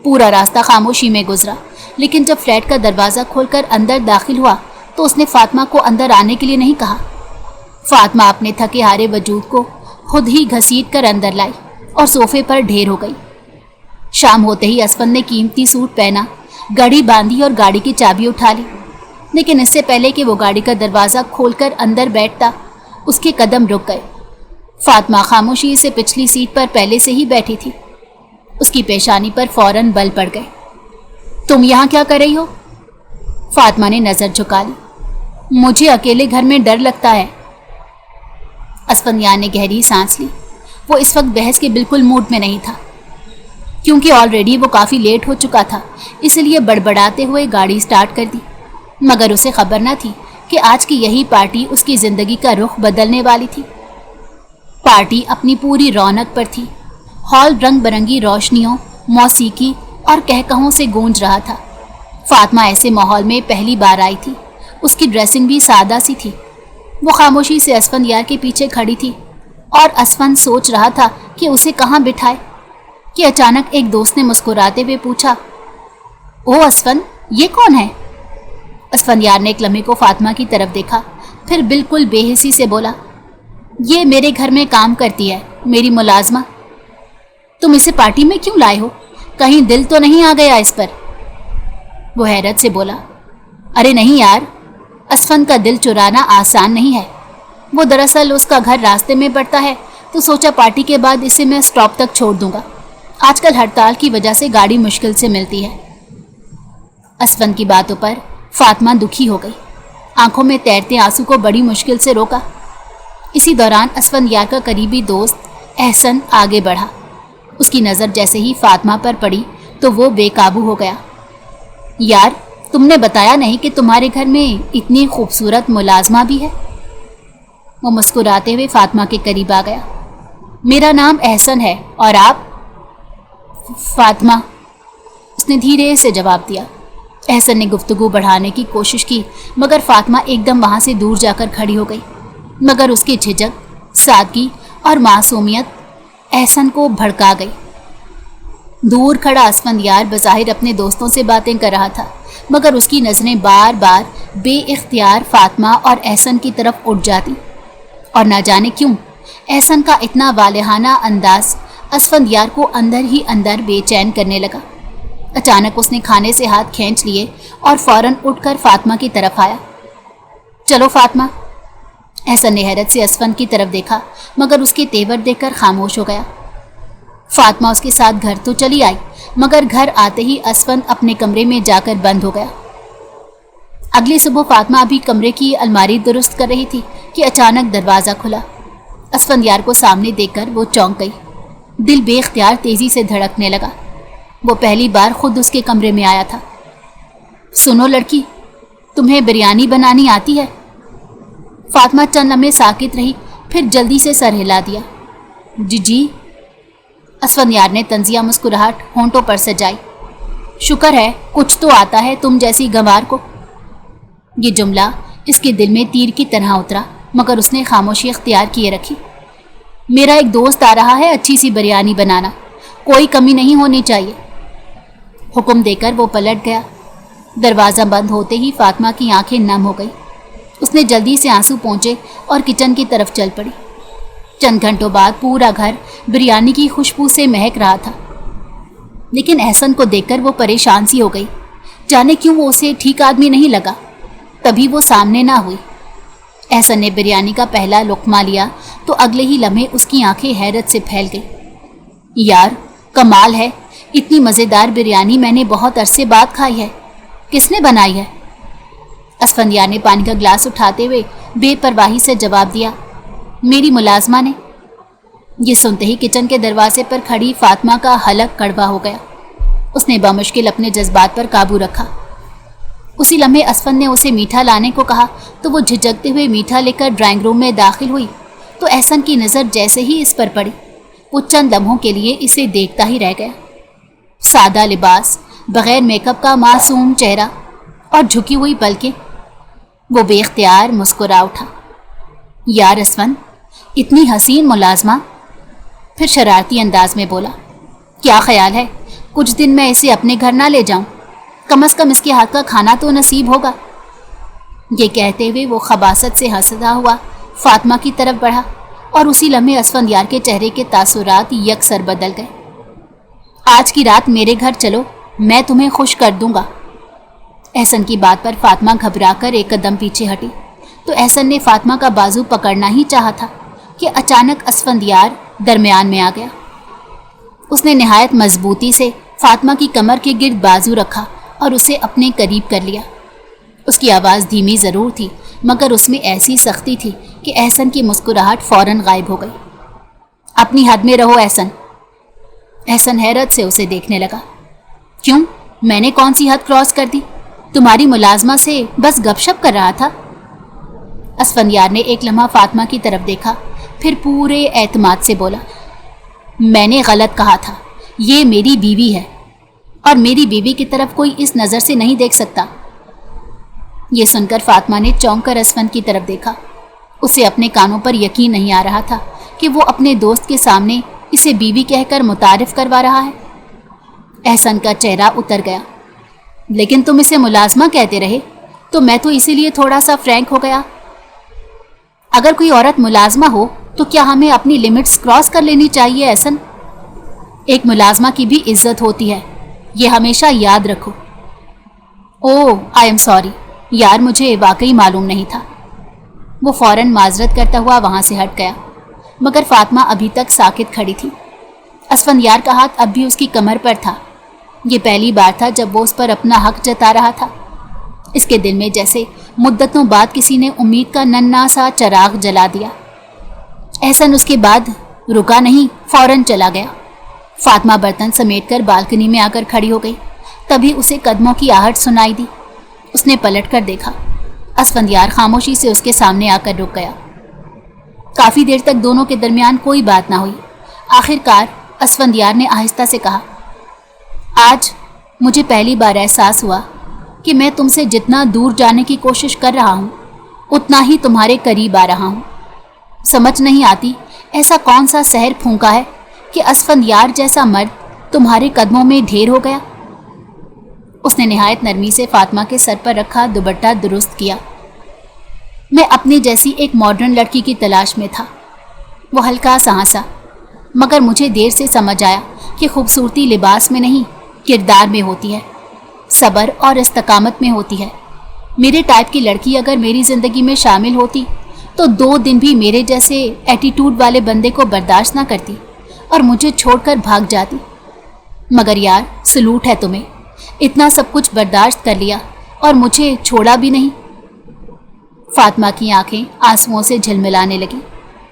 پورا راستہ خاموشی میں گزرا، لیکن جب فلیٹ کا دروازہ کھول کر اندر داخل ہوا تو اس نے فاطمہ کو اندر آنے کے لیے نہیں کہا۔ فاطمہ اپنے تھکے ہارے وجود کو خود ہی گھسیٹ کر اندر لائی اور صوفے پر ڈھیر ہو گئی۔ شام ہوتے ہی اسفند نے قیمتی سوٹ پہنا، گڑی باندھی اور گاڑی کی چابی اٹھا لی، لیکن اس سے پہلے کہ وہ گاڑی کا دروازہ کھول کر اندر بیٹھتا اس کے قدم رک گئے۔ فاطمہ خاموشی سے پچھلی سیٹ پر پہلے سے ہی بیٹھی تھی۔ اس کی پیشانی پر فوراً بل پڑ گئے۔ تم یہاں کیا کر رہی ہو؟ فاطمہ نے نظر جھکا لی۔ مجھے اکیلے گھر میں ڈر لگتا ہے۔ اسفندیار نے گہری سانس لی۔ وہ اس وقت بحث کے بالکل موڈ میں نہیں تھا، کیونکہ آلریڈی وہ کافی لیٹ ہو چکا تھا، اس لیے بڑبڑاتے ہوئے گاڑی سٹارٹ کر دی۔ مگر اسے خبر نہ تھی کہ آج کی یہی پارٹی اس کی زندگی کا رخ بدلنے والی تھی۔ پارٹی اپنی پوری رونق پر تھی۔ ہال رنگ برنگی روشنیوں، موسیقی اور کہکہوں سے گونج رہا تھا۔ فاطمہ ایسے ماحول میں پہلی بار آئی تھی۔ اس کی ڈریسنگ بھی سادہ سی تھی۔ وہ خاموشی سے اسفندیار کے پیچھے کھڑی تھی اور اسفند سوچ رہا تھا کہ اسے کہاں بٹھائے کہ اچانک ایک دوست نے مسکراتے ہوئے پوچھا، او اسفند، یہ کون ہے؟ اسفندیار نے ایک لمحے کو فاطمہ کی طرف دیکھا، پھر بالکل بے حسی سے بولا، یہ میرے گھر میں کام کرتی ہے، میری ملازمہ۔ تم اسے پارٹی میں کیوں لائے ہو؟ کہیں دل تو نہیں آ گیا اس پر؟ وہ حیرت سے بولا، ارے نہیں یار، اسفند کا دل چرانا آسان نہیں ہے۔ وہ دراصل اس کا گھر راستے میں پڑتا ہے تو سوچا پارٹی کے بعد اسے میں سٹاپ تک چھوڑ دوں گا۔ آج کل ہڑتال کی وجہ سے گاڑی مشکل سے ملتی ہے۔ اسفند کی باتوں پر فاطمہ دکھی ہو گئی۔ آنکھوں میں تیرتے آنسو کو بڑی مشکل سے روکا۔ اسی دوران اسفندیار کا قریبی دوست احسن آگے بڑھا۔ اس کی نظر جیسے ہی فاطمہ پر پڑی تو وہ بے قابو ہو گیا۔ یار، تم نے بتایا نہیں کہ تمہارے گھر میں اتنی خوبصورت ملازمہ بھی ہے؟ وہ مسکراتے ہوئے فاطمہ کے قریب آ گیا۔ میرا نام احسن ہے، اور آپ؟ فاطمہ، اس نے دھیرے سے جواب دیا۔ احسن نے گفتگو بڑھانے کی کوشش کی مگر فاطمہ ایک دم وہاں سے دور جا کر کھڑی ہو گئی، مگر اس کی جھجک، سادگی اور معصومیت احسن کو بھڑکا گئی۔ دور کھڑا اسفندیار بظاہر اپنے دوستوں سے باتیں کر رہا تھا، مگر اس کی نظریں بار بار بے اختیار فاطمہ اور احسن کی طرف اٹھ جاتی، اور نہ جانے کیوں احسن کا اتنا والہانہ انداز اسفندیار کو اندر ہی اندر بے چین کرنے لگا۔ اچانک اس نے کھانے سے ہاتھ کھینچ لیے اور فوراً اٹھ کر فاطمہ کی طرف آیا۔ چلو فاطمہ۔ احسن نے حیرت سے اسفند کی طرف دیکھا مگر اس کے تیور دیکھ کر خاموش ہو گیا۔ فاطمہ اس کے ساتھ گھر تو چلی آئی مگر گھر آتے ہی اسفند اپنے کمرے میں جا کر بند ہو گیا۔ اگلی صبح فاطمہ ابھی کمرے کی الماری درست کر رہی تھی کہ اچانک دروازہ کھلا۔ اسفندیار کو سامنے دیکھ کر وہ چونک گئی۔ دل بے اختیار تیزی سے دھڑکنے لگا۔ وہ پہلی بار خود اس کے کمرے میں آیا تھا۔ سنو لڑکی، تمہیں بریانی بنانی آتی ہے؟ فاطمہ چند لمحے ساکت رہی، پھر جلدی سے سر ہلا دیا۔ جی۔ اسفندیار نے طنزیہ مسکراہٹ ہونٹوں پر سجائی۔ شکر ہے کچھ تو آتا ہے تم جیسی گنوار کو۔ یہ جملہ اس کے دل میں تیر کی طرح اترا مگر اس نے خاموشی اختیار کیے رکھی۔ میرا ایک دوست آ رہا ہے اچھی سی بریانی بنانا، کوئی کمی نہیں ہونی چاہیے۔ حکم دے کر وہ پلٹ گیا۔ دروازہ بند ہوتے ہی فاطمہ کی آنکھیں نم ہو گئی۔ اس نے جلدی سے آنسو پونچھے اور کچن کی طرف چل پڑی۔ چند گھنٹوں بعد پورا گھر بریانی کی خوشبو سے مہک رہا تھا، لیکن احسن کو دیکھ کر وہ پریشان سی ہو گئی۔ جانے کیوں وہ اسے ٹھیک آدمی نہیں لگا، تبھی وہ سامنے نہ ہوئی۔ احسن نے بریانی کا پہلا لقمہ لیا تو اگلے ہی لمحے اس کی آنکھیں حیرت سے پھیل گئی۔ یار، کمال ہے، اتنی مزیدار بریانی میں نے بہت عرصے بعد کھائی ہے۔ کس نے بنائی ہے؟ اسفندیار نے پانی کا گلاس اٹھاتے ہوئے بے پرواہی سے جواب دیا، میری ملازمہ نے۔ یہ سنتے ہی کچن کے دروازے پر کھڑی فاطمہ کا حلق کڑوا ہو گیا۔ اس نے بمشکل اپنے جذبات پر قابو رکھا۔ اسی لمحے اسفند نے اسے میٹھا لانے کو کہا تو وہ جھجکتے ہوئے میٹھا لے کر ڈرائنگ روم میں داخل ہوئی تو احسن کی نظر جیسے ہی اس پر پڑی وہ چند لمحوں کے لیے اسے دیکھتا ہی رہ گیا۔ سادہ لباس، بغیر میک اپ کا معصوم چہرہ اور جھکی ہوئی پلکیں۔ وہ بے اختیار مسکرا اٹھا۔ یار اسفند، اتنی حسین ملازمہ؟ پھر شرارتی انداز میں بولا، کیا خیال ہے کچھ دن میں اسے اپنے گھر نہ لے جاؤں؟ کم از کم اس کے ہاتھ کا کھانا تو نصیب ہوگا۔ یہ کہتے ہوئے وہ خباثت سے ہنستا ہوا فاطمہ کی طرف بڑھا اور اسی لمحے اسفندیار کے چہرے کے تاثرات یکسر بدل گئے۔ آج کی رات میرے گھر چلو، میں تمہیں خوش کر دوں گا۔ احسن کی بات پر فاطمہ گھبرا کر ایک قدم پیچھے ہٹی تو احسن نے فاطمہ کا بازو پکڑنا ہی چاہا تھا کہ اچانک اسفندیار درمیان میں آ گیا۔ اس نے نہایت مضبوطی سے فاطمہ کی کمر کے گرد بازو رکھا اور اسے اپنے قریب کر لیا۔ اس کی آواز دھیمی ضرور تھی مگر اس میں ایسی سختی تھی کہ احسن کی مسکراہٹ فوراً غائب ہو گئی۔ اپنی حد میں رہو احسن۔ احسن حیرت سے اسے دیکھنے لگا۔ کیوں؟ میں نے کون سی حد کراس کر دی؟ تمہاری ملازمہ سے بس گپ شپ کر رہا تھا۔ اسفندیار نے ایک لمحہ فاطمہ کی طرف دیکھا پھر پورے اعتماد سے بولا، میں نے غلط کہا تھا، یہ میری بیوی ہے اور میری بیوی کی طرف کوئی اس نظر سے نہیں دیکھ سکتا۔ یہ سن کر فاطمہ نے چونک کر اسفند کی طرف دیکھا۔ اسے اپنے کانوں پر یقین نہیں آ رہا تھا کہ وہ اپنے دوست کے سامنے اسے بیوی کہہ کر متعارف کروا رہا ہے۔ احسن کا چہرہ اتر گیا۔ لیکن تم اسے ملازمہ کہتے رہے تو میں تو اسی لیے تھوڑا سا فرینک ہو گیا۔ اگر کوئی عورت ملازمہ ہو تو کیا ہمیں اپنی لمٹس کراس کر لینی چاہیے احسن؟ ایک ملازمہ کی بھی عزت ہوتی ہے، یہ ہمیشہ یاد رکھو۔ اوہ آئی ایم سوری یار، مجھے واقعی معلوم نہیں تھا۔ وہ فوراً معذرت کرتا ہوا وہاں سے ہٹ گیا مگر فاطمہ ابھی تک ساکت کھڑی تھی۔ اسفندیار کا ہاتھ اب بھی اس کی کمر پر تھا۔ یہ پہلی بار تھا جب وہ اس پر اپنا حق جتا رہا تھا۔ اس کے دل میں جیسے مدتوں بعد کسی نے امید کا ننھا سا چراغ جلا دیا۔ احسن اس کے بعد رکا نہیں، فوراً چلا گیا۔ فاطمہ برتن سمیٹ کر بالکنی میں آ کر کھڑی ہو گئی۔ تبھی اسے قدموں کی آہٹ سنائی دی۔ اس نے پلٹ کر دیکھا۔ اسفندیار خاموشی سے اس کے سامنے آ کر رک گیا۔ کافی دیر تک دونوں کے درمیان کوئی بات نہ ہوئی۔ آخر کار اسفندیار نے آہستہ سے کہا، آج مجھے پہلی بار احساس ہوا کہ میں تم سے جتنا دور جانے کی کوشش کر رہا ہوں اتنا ہی تمہارے قریب آ رہا ہوں۔ سمجھ نہیں آتی ایسا کون سا سحر پھونکا ہے کہ اسفندیار جیسا مرد تمہارے قدموں میں ڈھیر ہو گیا۔ اس نے نہایت نرمی سے فاطمہ کے سر پر رکھا دوپٹہ درست کیا۔ میں اپنی جیسی ایک ماڈرن لڑکی کی تلاش میں تھا۔ وہ ہلکا سا ہنسا مگر مجھے دیر سے سمجھ آیا کہ خوبصورتی لباس میں نہیں کردار میں ہوتی ہے، صبر اور استقامت میں ہوتی ہے۔ میرے ٹائپ کی لڑکی اگر میری زندگی میں شامل ہوتی تو 2 دن بھی میرے جیسے ایٹیٹیوڈ والے بندے کو برداشت نہ کرتی اور مجھے چھوڑ کر بھاگ جاتی۔ مگر یار سلوٹ ہے تمہیں، اتنا سب کچھ برداشت کر لیا اور مجھے چھوڑا بھی نہیں۔ فاطمہ کی آنکھیں آنسوؤں سے جھلملانے لگیں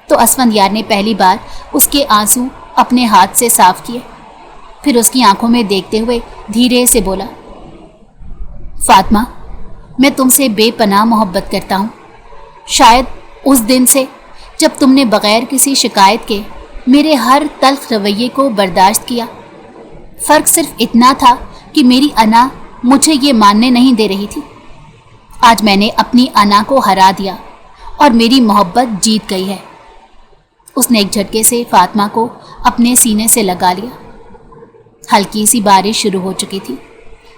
تو اسفندیار نے پہلی بار اس کے آنسو اپنے ہاتھ سے صاف کیے۔ پھر اس کی آنکھوں میں دیکھتے ہوئے دھیرے سے بولا، فاطمہ میں تم سے بے پناہ محبت کرتا ہوں۔ شاید اس دن سے جب تم نے بغیر کسی شکایت کے میرے ہر تلخ رویے کو برداشت کیا۔ فرق صرف اتنا تھا کہ میری انا مجھے یہ ماننے نہیں دے رہی تھی۔ آج میں نے اپنی انا کو ہرا دیا اور میری محبت جیت گئی ہے۔ اس نے ایک جھٹکے سے فاطمہ کو اپنے سینے سے لگا لیا۔ ہلکی سی بارش شروع ہو چکی تھی۔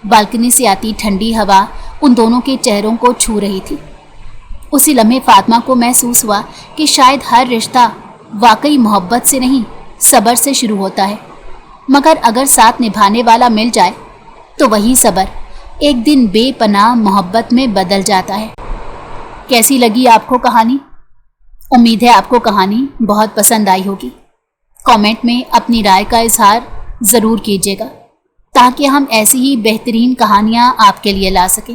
بالکنی سے آتی ٹھنڈی ہوا ان دونوں کے چہروں کو چھو رہی تھی۔ اسی لمحے فاطمہ کو محسوس ہوا کہ شاید ہر رشتہ واقعی محبت سے نہیں صبر سے شروع ہوتا ہے، مگر اگر ساتھ نبھانے والا مل جائے تو وہی صبر ایک دن بے پناہ محبت میں بدل جاتا ہے۔ کیسی لگی آپ کو کہانی؟ امید ہے آپ کو کہانی بہت پسند آئی ہوگی۔ کامنٹ میں اپنی رائے کا اظہار ضرور کیجیے گا تاکہ ہم ایسی ہی بہترین کہانیاں آپ کے لیے لا سکیں۔